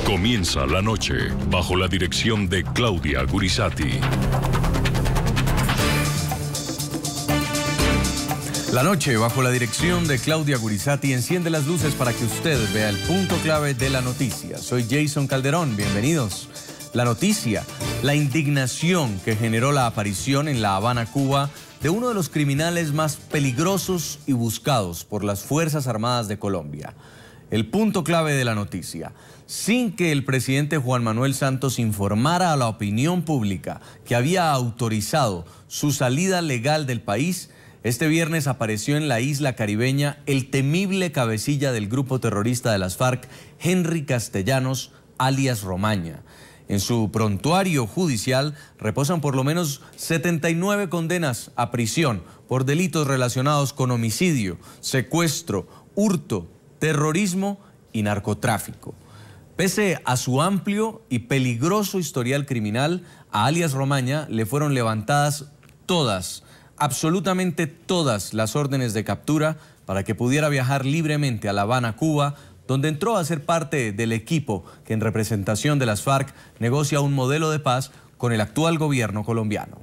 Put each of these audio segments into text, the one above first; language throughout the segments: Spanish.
Comienza la noche bajo la dirección de Claudia Gurizati. La noche bajo la dirección de Claudia Gurizati enciende las luces para que usted vea el punto clave de la noticia. Soy Jason Calderón, bienvenidos. La noticia, la indignación que generó la aparición en La Habana, Cuba, de uno de los criminales más peligrosos y buscados por las Fuerzas Armadas de Colombia. El punto clave de la noticia: sin que el presidente Juan Manuel Santos informara a la opinión pública que había autorizado su salida legal del país, este viernes apareció en la isla caribeña el temible cabecilla del grupo terrorista de las FARC, Henry Castellanos, alias Romaña. En su prontuario judicial reposan por lo menos 79 condenas a prisión por delitos relacionados con homicidio, secuestro, hurto, terrorismo y narcotráfico. Pese a su amplio y peligroso historial criminal, a alias Romaña le fueron levantadas todas, absolutamente todas las órdenes de captura para que pudiera viajar libremente a La Habana, Cuba, donde entró a ser parte del equipo que en representación de las FARC negocia un modelo de paz con el actual gobierno colombiano.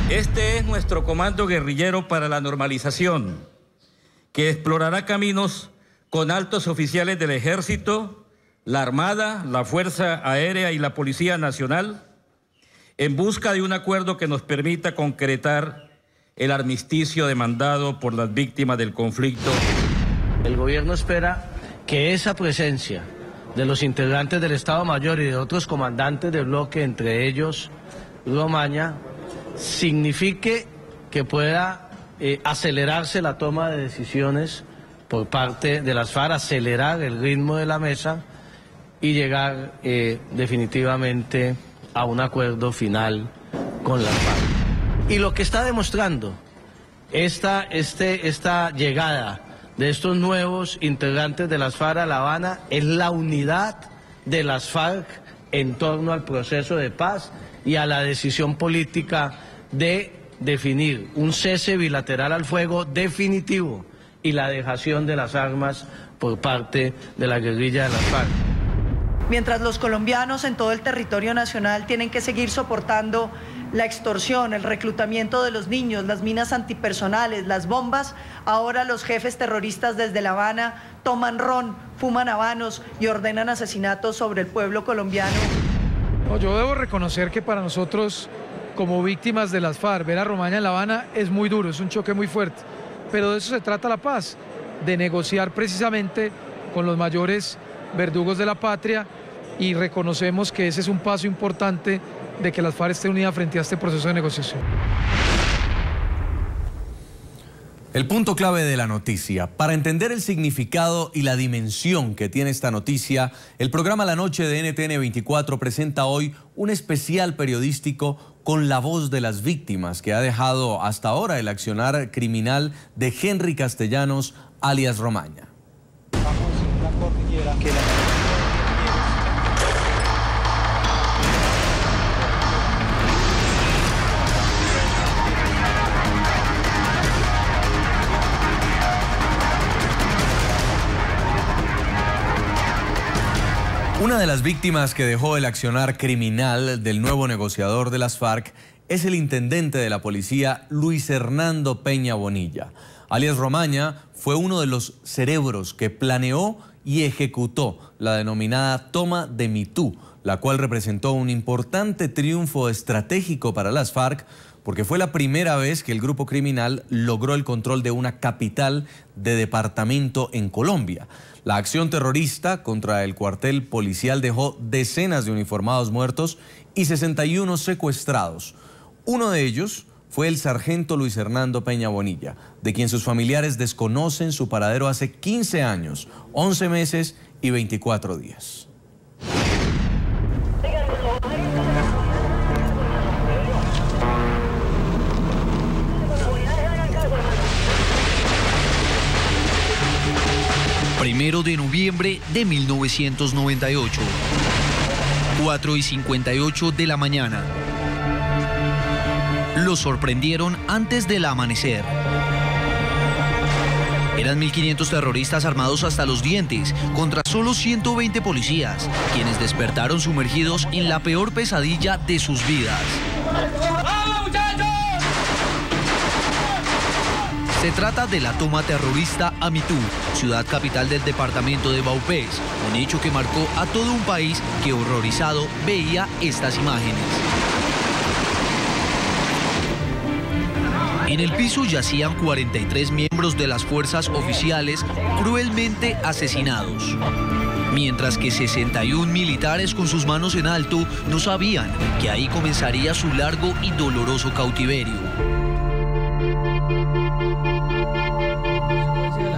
Este es nuestro comando guerrillero para la normalización, que explorará caminos con altos oficiales del Ejército, la Armada, la Fuerza Aérea y la Policía Nacional, en busca de un acuerdo que nos permita concretar el armisticio demandado por las víctimas del conflicto. El gobierno espera que esa presencia de los integrantes del Estado Mayor y de otros comandantes del bloque, entre ellos Romaña, signifique que pueda acelerarse la toma de decisiones por parte de las FARC, acelerar el ritmo de la mesa y llegar definitivamente a un acuerdo final con las FARC. Y lo que está demostrando esta llegada de estos nuevos integrantes de las FARC a La Habana es la unidad de las FARC en torno al proceso de paz y a la decisión política de definir un cese bilateral al fuego definitivo y la dejación de las armas por parte de la guerrilla de las FARC. Mientras los colombianos en todo el territorio nacional tienen que seguir soportando la extorsión, el reclutamiento de los niños, las minas antipersonales, las bombas, ahora los jefes terroristas desde La Habana toman ron, fuman habanos y ordenan asesinatos sobre el pueblo colombiano. No, yo debo reconocer que para nosotros, como víctimas de las FARC, ver a Romaña en La Habana es muy duro, es un choque muy fuerte. Pero de eso se trata la paz, de negociar precisamente con los mayores verdugos de la patria, y reconocemos que ese es un paso importante de que las FARC estén unidas frente a este proceso de negociación. El punto clave de la noticia. Para entender el significado y la dimensión que tiene esta noticia, el programa La Noche de NTN 24 presenta hoy un especial periodístico con la voz de las víctimas que ha dejado hasta ahora el accionar criminal de Henry Castellanos, alias Romaña. Una de las víctimas que dejó el accionar criminal del nuevo negociador de las FARC es el intendente de la policía, Luis Hernando Peña Bonilla. Alias Romaña fue uno de los cerebros que planeó y ejecutó la denominada toma de Mitú, la cual representó un importante triunfo estratégico para las FARC, porque fue la primera vez que el grupo criminal logró el control de una capital de departamento en Colombia. La acción terrorista contra el cuartel policial dejó decenas de uniformados muertos y 61 secuestrados. Uno de ellos fue el sargento Luis Hernando Peña Bonilla, de quien sus familiares desconocen su paradero hace 15 años, 11 meses y 24 días. Primero de noviembre de 1998, 4:58 de la mañana. Lo sorprendieron antes del amanecer. Eran 1.500 terroristas armados hasta los dientes contra solo 120 policías, quienes despertaron sumergidos en la peor pesadilla de sus vidas. Se trata de la toma terrorista a Mitú, ciudad capital del departamento de Vaupés, un hecho que marcó a todo un país que horrorizado veía estas imágenes. En el piso yacían 43 miembros de las fuerzas oficiales cruelmente asesinados, mientras que 61 militares con sus manos en alto no sabían que ahí comenzaría su largo y doloroso cautiverio.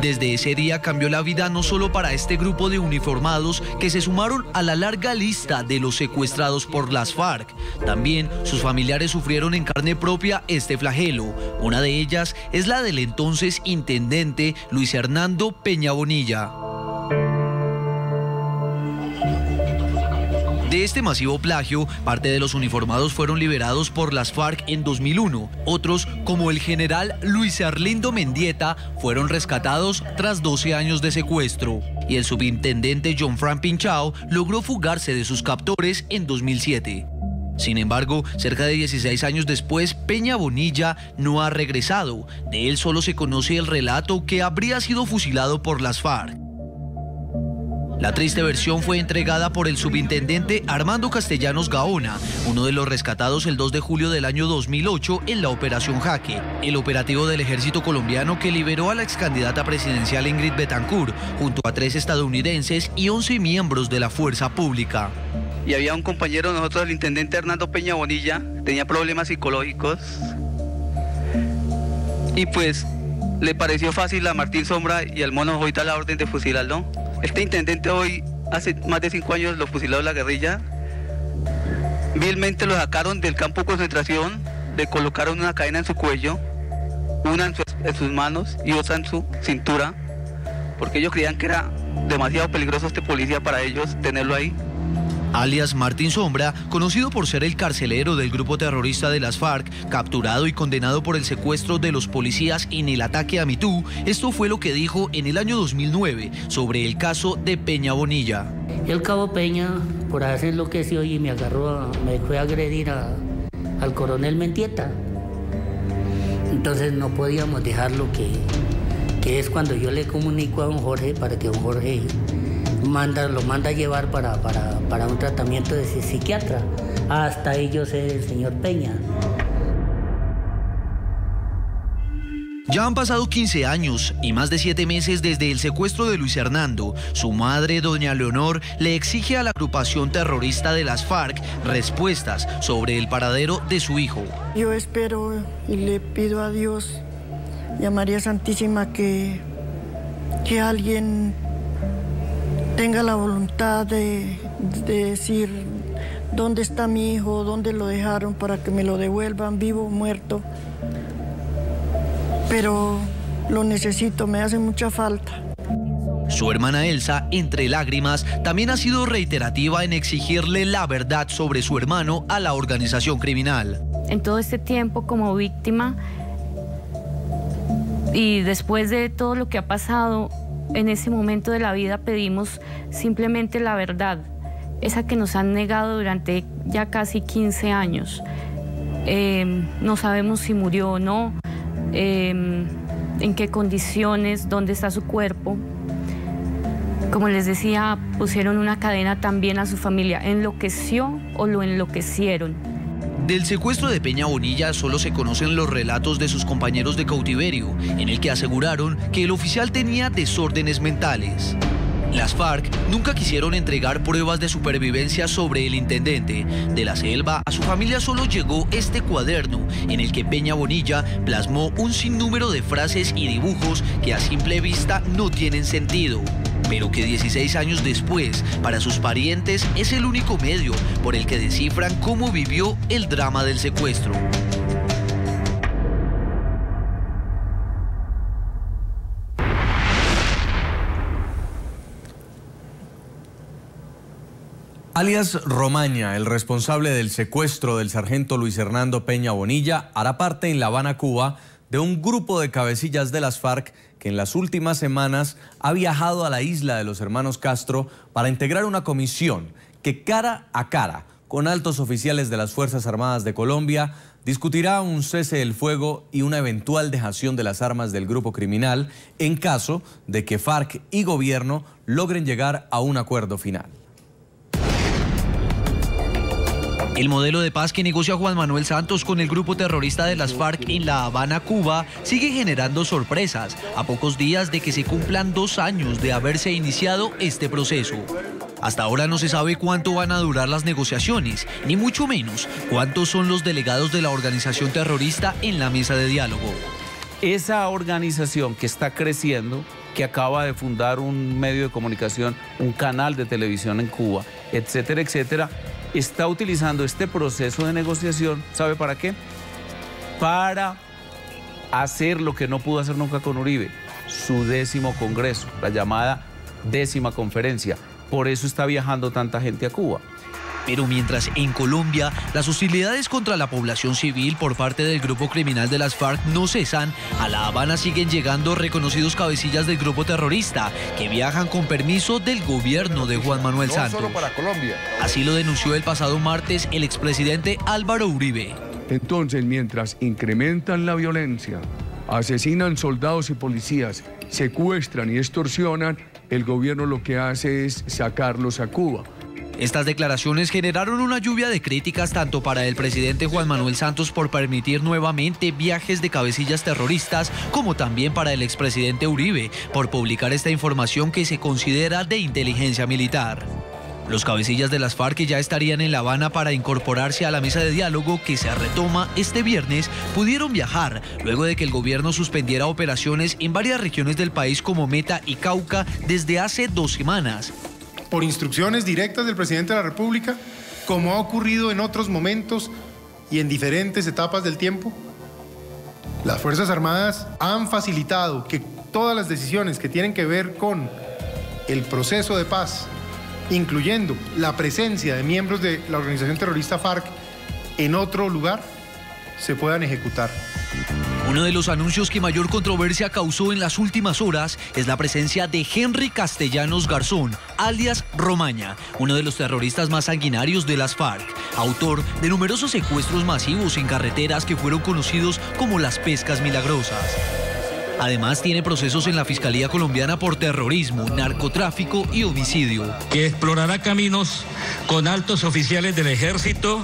Desde ese día cambió la vida no solo para este grupo de uniformados que se sumaron a la larga lista de los secuestrados por las FARC. También sus familiares sufrieron en carne propia este flagelo. Una de ellas es la del entonces intendente Luis Hernando Peña Bonilla. De este masivo plagio, parte de los uniformados fueron liberados por las FARC en 2001. Otros, como el general Luis Arlindo Mendieta, fueron rescatados tras 12 años de secuestro. Y el subintendente John Frank Pinchao logró fugarse de sus captores en 2007. Sin embargo, cerca de 16 años después, Peña Bonilla no ha regresado. De él solo se conoce el relato que habría sido fusilado por las FARC. La triste versión fue entregada por el subintendente Armando Castellanos Gaona, uno de los rescatados el 2 de julio del año 2008 en la Operación Jaque, el operativo del ejército colombiano que liberó a la excandidata presidencial Ingrid Betancourt, junto a 3 estadounidenses y 11 miembros de la fuerza pública. Y había un compañero de nosotros, el intendente Hernando Peña Bonilla, tenía problemas psicológicos. Y pues le pareció fácil a Martín Sombra y al Mono Jovita la orden de fusilarlo. Este intendente hoy, hace más de 5 años, lo fusiló la guerrilla. Vilmente lo sacaron del campo de concentración, le colocaron una cadena en su cuello, una en sus manos y otra en su cintura, porque ellos creían que era demasiado peligroso este policía para ellos tenerlo ahí. Alias Martín Sombra, conocido por ser el carcelero del grupo terrorista de las FARC, capturado y condenado por el secuestro de los policías en el ataque a Mitú. Esto fue lo que dijo en el año 2009 sobre el caso de Peña Bonilla. El cabo Peña, por hacer lo que hizo y me fue a agredir al coronel Mendieta. Entonces no podíamos dejarlo, que es cuando yo le comunico a don Jorge para que don Jorge lo manda a llevar para un tratamiento de psiquiatra. Hasta ahí yo sé del señor Peña. Ya han pasado 15 años y más de 7 meses desde el secuestro de Luis Hernando. Su madre, doña Leonor, le exige a la agrupación terrorista de las FARC respuestas sobre el paradero de su hijo. Yo espero y le pido a Dios y a María Santísima que alguien tenga la voluntad de decir dónde está mi hijo, dónde lo dejaron, para que me lo devuelvan, vivo o muerto. Pero lo necesito, me hace mucha falta. Su hermana Elsa, entre lágrimas, también ha sido reiterativa en exigirle la verdad sobre su hermano a la organización criminal. En todo este tiempo como víctima y después de todo lo que ha pasado, en ese momento de la vida pedimos simplemente la verdad, esa que nos han negado durante ya casi 15 años. No sabemos si murió o no, en qué condiciones, dónde está su cuerpo. Como les decía, pusieron una cadena también a su familia. ¿Enloqueció o lo enloquecieron? Del secuestro de Peña Bonilla solo se conocen los relatos de sus compañeros de cautiverio, en el que aseguraron que el oficial tenía desórdenes mentales. Las FARC nunca quisieron entregar pruebas de supervivencia sobre el intendente. De la selva a su familia solo llegó este cuaderno, en el que Peña Bonilla plasmó un sinnúmero de frases y dibujos que a simple vista no tienen sentido, pero que 16 años después, para sus parientes, es el único medio por el que descifran cómo vivió el drama del secuestro. Alias Romaña, el responsable del secuestro del sargento Luis Hernando Peña Bonilla, hará parte en La Habana, Cuba, de un grupo de cabecillas de las FARC que en las últimas semanas ha viajado a la isla de los hermanos Castro para integrar una comisión que cara a cara con altos oficiales de las Fuerzas Armadas de Colombia discutirá un cese del fuego y una eventual dejación de las armas del grupo criminal en caso de que FARC y gobierno logren llegar a un acuerdo final. El modelo de paz que negocia Juan Manuel Santos con el grupo terrorista de las FARC en La Habana, Cuba, sigue generando sorpresas a pocos días de que se cumplan 2 años de haberse iniciado este proceso. Hasta ahora no se sabe cuánto van a durar las negociaciones, ni mucho menos cuántos son los delegados de la organización terrorista en la mesa de diálogo. Esa organización que está creciendo, que acaba de fundar un medio de comunicación, un canal de televisión en Cuba, etcétera, etcétera, está utilizando este proceso de negociación, ¿sabe para qué? Para hacer lo que no pudo hacer nunca con Uribe, su 10º congreso, la llamada 10ª conferencia. Por eso está viajando tanta gente a Cuba. Pero mientras en Colombia las hostilidades contra la población civil por parte del grupo criminal de las FARC no cesan, a La Habana siguen llegando reconocidos cabecillas del grupo terrorista que viajan con permiso del gobierno de Juan Manuel Santos. No solo para Colombia. Así lo denunció el pasado martes el expresidente Álvaro Uribe. Entonces, mientras incrementan la violencia, asesinan soldados y policías, secuestran y extorsionan, el gobierno lo que hace es sacarlos a Cuba. Estas declaraciones generaron una lluvia de críticas tanto para el presidente Juan Manuel Santos por permitir nuevamente viajes de cabecillas terroristas, como también para el expresidente Uribe por publicar esta información que se considera de inteligencia militar. Los cabecillas de las FARC, que ya estarían en La Habana para incorporarse a la mesa de diálogo que se retoma este viernes, pudieron viajar luego de que el gobierno suspendiera operaciones en varias regiones del país como Meta y Cauca desde hace 2 semanas. Por instrucciones directas del presidente de la República, como ha ocurrido en otros momentos y en diferentes etapas del tiempo, las Fuerzas Armadas han facilitado que todas las decisiones que tienen que ver con el proceso de paz, incluyendo la presencia de miembros de la organización terrorista FARC en otro lugar, se puedan ejecutar. Uno de los anuncios que mayor controversia causó en las últimas horas es la presencia de Henry Castellanos Garzón, alias Romaña, uno de los terroristas más sanguinarios de las FARC, autor de numerosos secuestros masivos en carreteras que fueron conocidos como las pescas milagrosas. Además, tiene procesos en la Fiscalía colombiana por terrorismo, narcotráfico y homicidio. Que explorará caminos con altos oficiales del Ejército,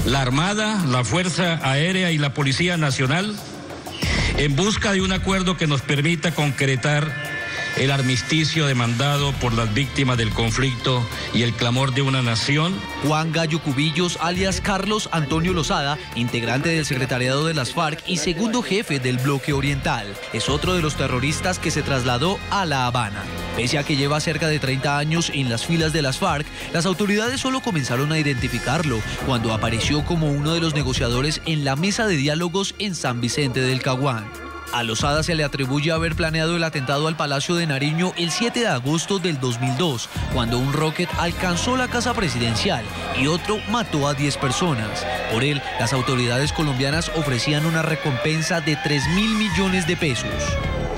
la Armada, la Fuerza Aérea y la Policía Nacional en busca de un acuerdo que nos permita concretar el armisticio demandado por las víctimas del conflicto y el clamor de una nación. Juan Gallo Cubillos, alias Carlos Antonio Lozada, integrante del secretariado de las FARC y segundo jefe del Bloque Oriental, es otro de los terroristas que se trasladó a La Habana. Pese a que lleva cerca de 30 años en las filas de las FARC, las autoridades solo comenzaron a identificarlo cuando apareció como uno de los negociadores en la mesa de diálogos en San Vicente del Caguán. A Lozada se le atribuye haber planeado el atentado al Palacio de Nariño el 7 de agosto del 2002, cuando un rocket alcanzó la casa presidencial y otro mató a 10 personas. Por él, las autoridades colombianas ofrecían una recompensa de 3.000 millones de pesos.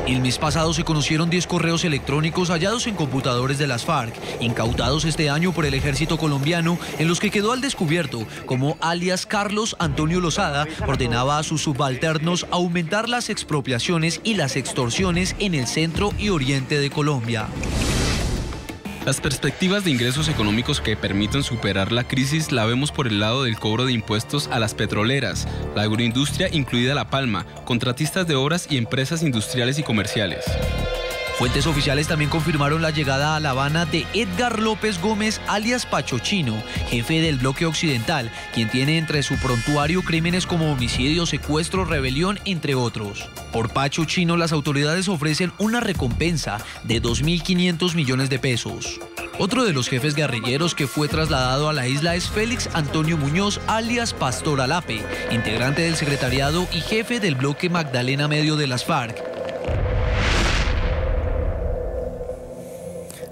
El mes pasado se conocieron 10 correos electrónicos hallados en computadores de las FARC, incautados este año por el ejército colombiano, en los que quedó al descubierto como alias Carlos Antonio Lozada ordenaba a sus subalternos aumentar las expropiaciones y las extorsiones en el centro y oriente de Colombia. Las perspectivas de ingresos económicos que permitan superar la crisis la vemos por el lado del cobro de impuestos a las petroleras, la agroindustria incluida La Palma, contratistas de obras y empresas industriales y comerciales. Fuentes oficiales también confirmaron la llegada a La Habana de Edgar López Gómez, alias Pacho Chino, jefe del Bloque Occidental, quien tiene entre su prontuario crímenes como homicidio, secuestro, rebelión, entre otros. Por Pacho Chino, las autoridades ofrecen una recompensa de 2.500 millones de pesos. Otro de los jefes guerrilleros que fue trasladado a la isla es Félix Antonio Muñoz, alias Pastor Alape, integrante del secretariado y jefe del Bloque Magdalena Medio de las FARC.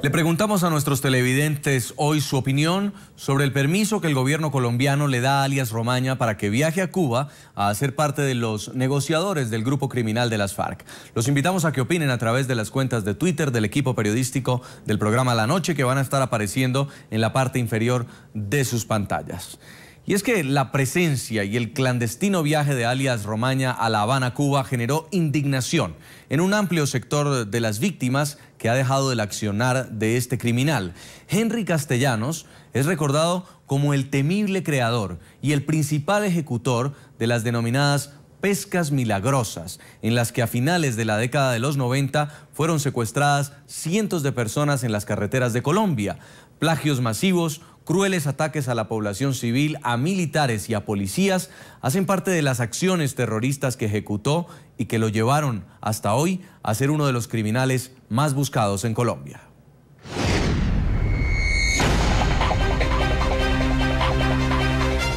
Le preguntamos a nuestros televidentes hoy su opinión sobre el permiso que el gobierno colombiano le da a alias Romaña para que viaje a Cuba a ser parte de los negociadores del grupo criminal de las FARC. Los invitamos a que opinen a través de las cuentas de Twitter del equipo periodístico del programa La Noche, que van a estar apareciendo en la parte inferior de sus pantallas. Y es que la presencia y el clandestino viaje de alias Romaña a La Habana, Cuba, generó indignación en un amplio sector de las víctimas que ha dejado el accionar de este criminal. Henry Castellanos es recordado como el temible creador y el principal ejecutor de las denominadas pescas milagrosas, en las que a finales de la década de los 90 fueron secuestradas cientos de personas en las carreteras de Colombia. Plagios masivos, crueles ataques a la población civil, a militares y a policías hacen parte de las acciones terroristas que ejecutó y que lo llevaron hasta hoy a ser uno de los criminales más buscados en Colombia.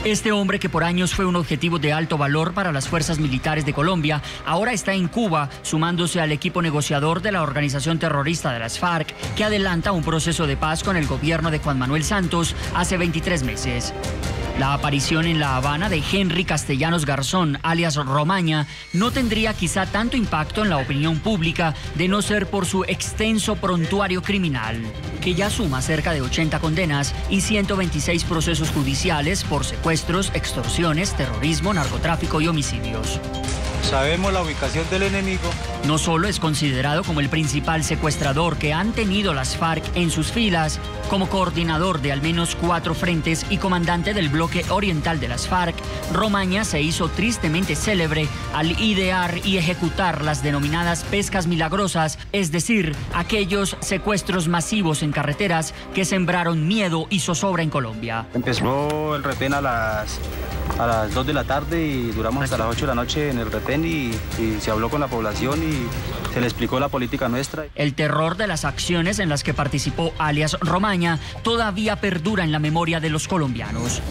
Este hombre, que por años fue un objetivo de alto valor para las fuerzas militares de Colombia, ahora está en Cuba, sumándose al equipo negociador de la organización terrorista de las FARC, que adelanta un proceso de paz con el gobierno de Juan Manuel Santos hace 23 meses. La aparición en La Habana de Henry Castellanos Garzón, alias Romaña, no tendría quizá tanto impacto en la opinión pública de no ser por su extenso prontuario criminal, que ya suma cerca de 80 condenas y 126 procesos judiciales por secuestros, extorsiones, terrorismo, narcotráfico y homicidios. Sabemos la ubicación del enemigo. No solo es considerado como el principal secuestrador que han tenido las FARC en sus filas, como coordinador de al menos 4 frentes y comandante del bloque oriental de las FARC, Romaña se hizo tristemente célebre al idear y ejecutar las denominadas pescas milagrosas, es decir, aquellos secuestros masivos en carreteras que sembraron miedo y zozobra en Colombia. Empezó el retén a las 2 de la tarde y duramos hasta las 8 de la noche en el retén y se habló con la población y se le explicó la política nuestra. El terror de las acciones en las que participó alias Romaña todavía perdura en la memoria de los colombianos.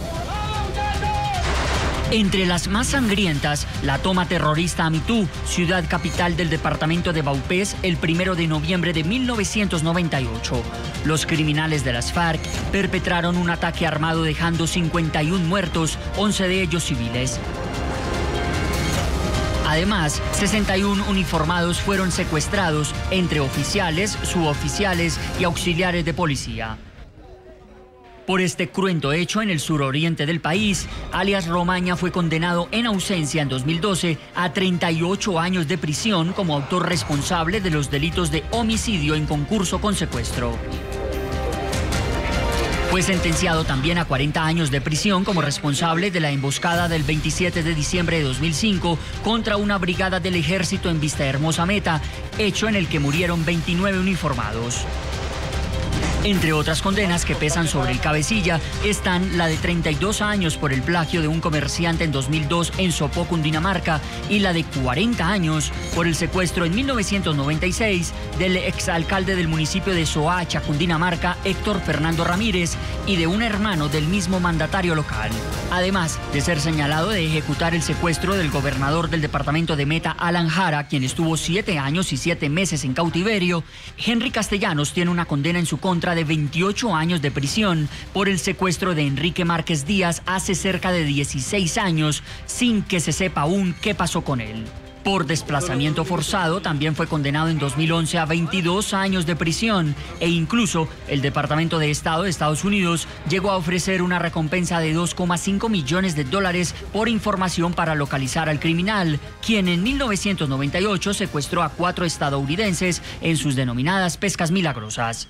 Entre las más sangrientas, la toma terrorista a Mitú, ciudad capital del departamento de Vaupés, el 1 de noviembre de 1998. Los criminales de las FARC perpetraron un ataque armado dejando 51 muertos, 11 de ellos civiles. Además, 61 uniformados fueron secuestrados, entre oficiales, suboficiales y auxiliares de policía. Por este cruento hecho en el suroriente del país, alias Romaña fue condenado en ausencia en 2012 a 38 años de prisión como autor responsable de los delitos de homicidio en concurso con secuestro. Fue sentenciado también a 40 años de prisión como responsable de la emboscada del 27 de diciembre de 2005 contra una brigada del ejército en Vistahermosa Meta, hecho en el que murieron 29 uniformados. Entre otras condenas que pesan sobre el cabecilla están la de 32 años por el plagio de un comerciante en 2002 en Sopó, Cundinamarca, y la de 40 años por el secuestro en 1996 del exalcalde del municipio de Soacha, Cundinamarca, Héctor Fernando Ramírez, y de un hermano del mismo mandatario local. Además de ser señalado de ejecutar el secuestro del gobernador del departamento de Meta, Alan Jara, quien estuvo 7 años y 7 meses en cautiverio, Henry Castellanos tiene una condena en su contra de 28 años de prisión por el secuestro de Enrique Márquez Díaz hace cerca de 16 años, sin que se sepa aún qué pasó con él. Por desplazamiento forzado también fue condenado en 2011 a 22 años de prisión e incluso el Departamento de Estado de Estados Unidos llegó a ofrecer una recompensa de $2,5 millones por información para localizar al criminal, quien en 1998 secuestró a 4 estadounidenses en sus denominadas pescas milagrosas.